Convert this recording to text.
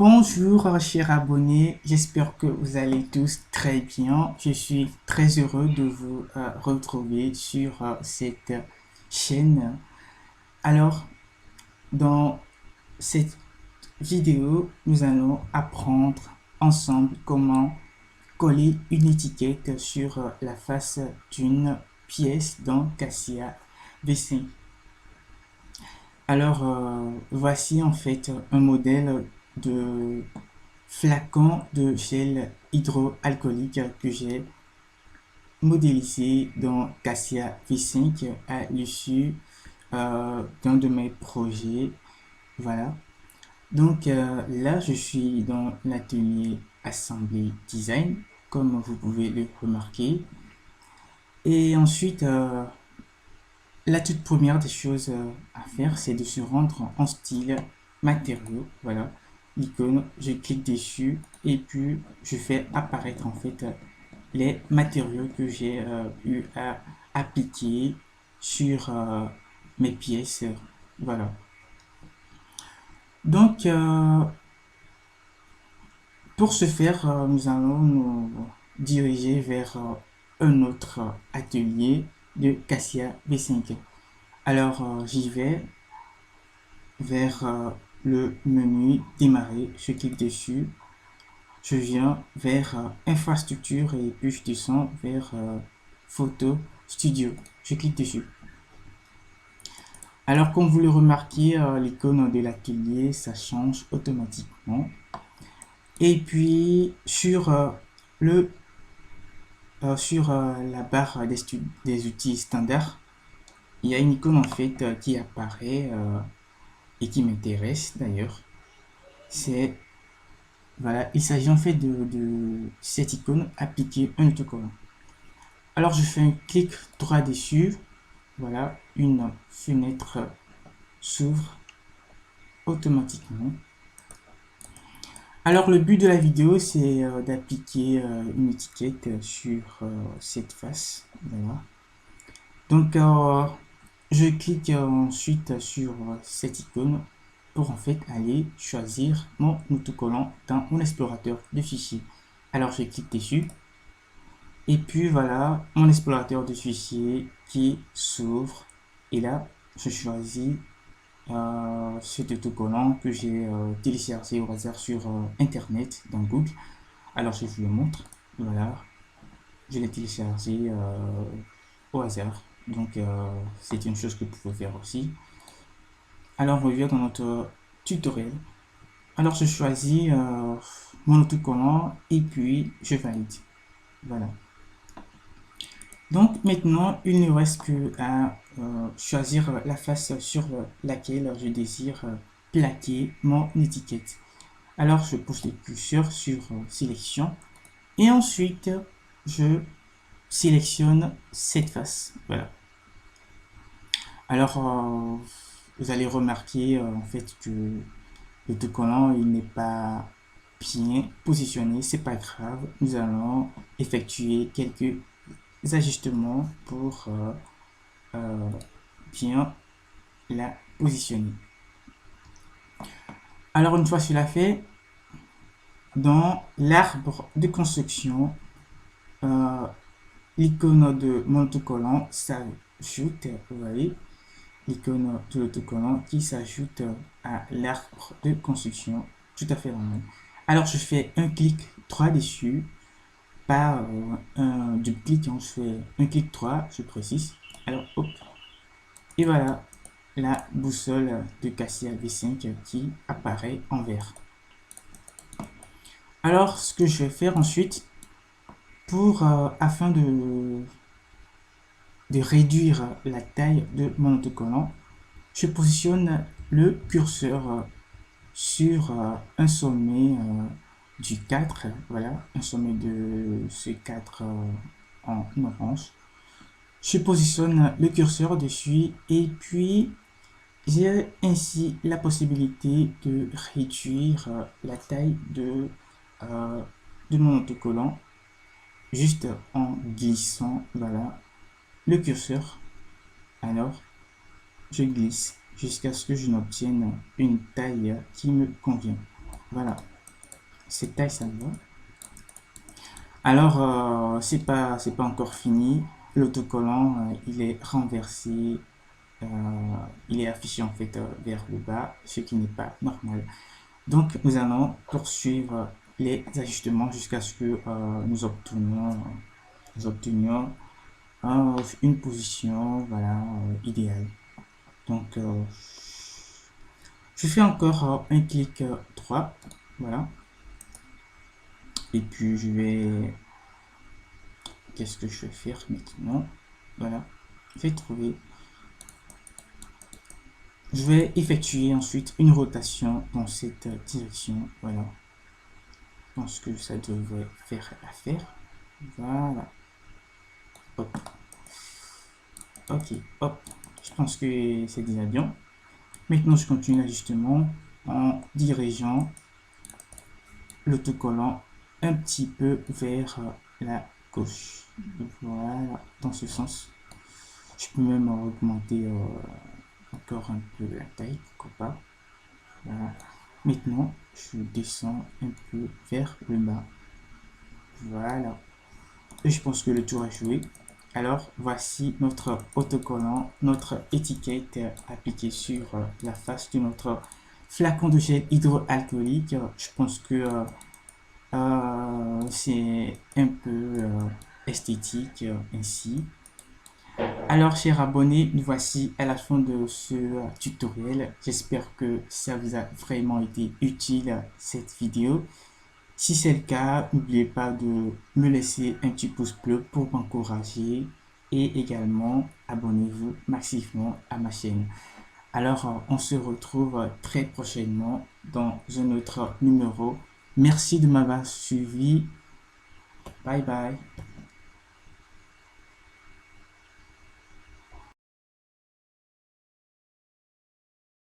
Bonjour chers abonnés, j'espère que vous allez tous très bien. Je suis très heureux de vous retrouver sur cette chaîne. Alors, dans cette vidéo, nous allons apprendre ensemble comment coller une étiquette sur la face d'une pièce dans Cassia V5. Alors, voici en fait un modèle de flacon de gel hydroalcoolique que j'ai modélisé dans Cassia V5 à l'issue d'un de mes projets. Voilà. Donc là, je suis dans l'atelier Assembly Design, comme vous pouvez le remarquer. Et ensuite, la toute première des choses à faire, c'est de se rendre en style matériaux. Voilà, l'icône, je clique dessus et puis je fais apparaître en fait les matériaux que j'ai eu à appliquer sur mes pièces. Voilà. Donc, pour ce faire, nous allons nous diriger vers un autre atelier de Cassia V5. Alors, j'y vais vers le menu démarrer, je clique dessus, je viens vers infrastructure et puis je descends vers photo studio, je clique dessus. Alors comme vous le remarquez, l'icône de l'atelier ça change automatiquement et puis sur la barre des outils standards, il y a une icône en fait qui apparaît et qui m'intéresse d'ailleurs. C'est voilà, il s'agit en fait de cette icône appliquer un autocollant. Alors je fais un clic droit dessus, voilà, une fenêtre s'ouvre automatiquement. Alors le but de la vidéo c'est d'appliquer une étiquette sur cette face, voilà. Donc je clique ensuite sur cette icône pour en fait aller choisir mon autocollant dans mon explorateur de fichiers. Alors je clique dessus et puis voilà mon explorateur de fichiers qui s'ouvre et là je choisis cet autocollant que j'ai téléchargé au hasard sur internet dans Google. Alors je vous le montre, voilà, je l'ai téléchargé au hasard, donc c'est une chose que vous pouvez faire aussi. Alors on revient dans notre tutoriel. Alors je choisis mon autocollant et puis je valide. Voilà. Donc maintenant il ne reste que à choisir la face sur laquelle je désire plaquer mon étiquette. Alors je pose le curseur sur sélection et ensuite je sélectionne cette face. Voilà. Alors vous allez remarquer en fait que l'autocollant il n'est pas bien positionné, c'est pas grave, nous allons effectuer quelques ajustements pour bien la positionner. Alors une fois cela fait, dans l'arbre de construction, l'icône de mon autocollant s'ajoute, vous voyez, l'icône de l'autocollant qui s'ajoute à l'arbre de construction, tout à fait normal. Alors je fais un clic droit dessus, pas un double clic, je fais un clic droit, je précise. Alors hop, et voilà la boussole de Cassia V5 qui apparaît en vert. Alors ce que je vais faire ensuite, pour afin de réduire la taille de mon autocollant, je positionne le curseur sur un sommet du 4, voilà, un sommet de ce 4 en orange. Je positionne le curseur dessus et puis j'ai ainsi la possibilité de réduire la taille de mon autocollant juste en glissant, voilà, le curseur. Alors je glisse jusqu'à ce que je n'obtienne une taille qui me convient. Voilà. cette taille, ça me va. Alors, c'est pas encore fini. L'autocollant, il est renversé, euh, il est affiché en fait vers le bas, ce qui n'est pas normal. Donc, nous allons poursuivre les ajustements jusqu'à ce que nous obtenions une position, voilà, idéale. Donc, je fais encore un clic droit, voilà, et puis je vais, qu'est-ce que je vais faire maintenant? Voilà, je vais trouver, je vais effectuer ensuite une rotation dans cette direction, voilà. Je pense que ça devrait faire l'affaire. Voilà. Hop. Ok, hop. Je pense que c'est déjà bien. Maintenant, je continue l'ajustement en dirigeant l'autocollant un petit peu vers la gauche. Voilà, dans ce sens. Je peux même augmenter encore un peu la taille, pourquoi pas. Voilà. Maintenant, je descends un peu vers le bas. Voilà. Et je pense que le tour est joué. Alors, voici notre autocollant, notre étiquette appliquée sur la face de notre flacon de gel hydroalcoolique. Je pense que c'est un peu esthétique ainsi. Alors, chers abonnés, nous voici à la fin de ce tutoriel. J'espère que ça vous a vraiment été utile, cette vidéo. Si c'est le cas, n'oubliez pas de me laisser un petit pouce bleu pour m'encourager et également abonnez-vous massivement à ma chaîne. Alors, on se retrouve très prochainement dans un autre numéro. Merci de m'avoir suivi. Bye bye.